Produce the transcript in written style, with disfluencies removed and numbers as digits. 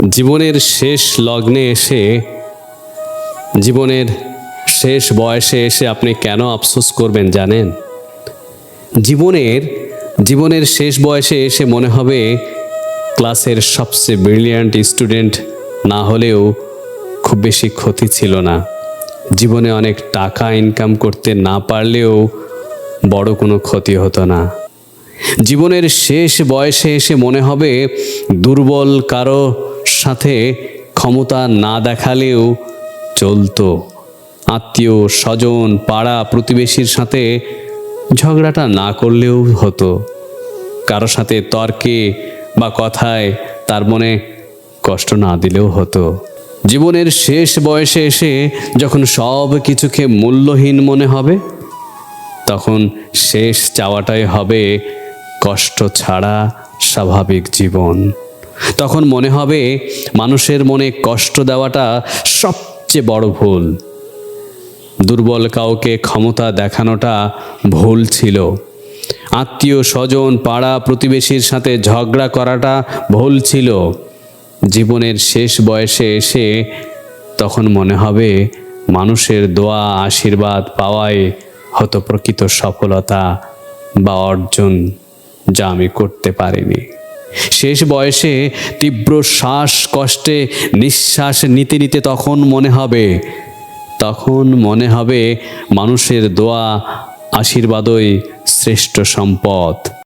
জীবনের শেষ লগ্নে এসে, জীবনের শেষ বয়সে এসে আপনি কেন আফসোস করবেন জানেন? জীবনের শেষ বয়সে এসে মনে হবে ক্লাসের সবচেয়ে ব্রিলিয়ান্ট স্টুডেন্ট না হলেও খুব বেশি ক্ষতি ছিল না। জীবনে অনেক টাকা ইনকাম করতে না পারলেও বড় কোনো ক্ষতি হতো না। জীবনের শেষ বয়সে এসে মনে হবে দুর্বল কারো সাথে ক্ষমতা না দেখালেও চলতো। আত্মীয় স্বজন পাড়া প্রতিবেশীর সাথে ঝগড়াটা না করলেও হতো। কারো সাথে তর্কে বা কথায় তার মনে কষ্ট না দিলেও হতো। জীবনের শেষ বয়সে এসে যখন সব কিছুকে মূল্যহীন মনে হবে, তখন শেষ চাওয়াটাই হবে কষ্ট ছাড়া স্বাভাবিক জীবন। তখন মনে হবে মানুষের মনে কষ্ট দেওয়াটা সবচেয়ে বড় ভুল। দুর্বল কাউকে ক্ষমতা দেখানোটা ভুল ছিল। আত্মীয় স্বজন পাড়া প্রতিবেশীর সাথে ঝগড়া করাটা ভুল ছিল। জীবনের শেষ বয়সে এসে তখন মনে হবে মানুষের দোয়া আশীর্বাদ পাওয়াই হতো প্রকৃত সফলতা বা অর্জন, যা আমি করতে পারিনি। শেষ বয়সে তীব্র শ্বাসকষ্টে নিঃশ্বাস নিতে নিতে তখন মনে হবে মানুষের দোয়া আশীর্বাদই শ্রেষ্ঠ সম্পদ।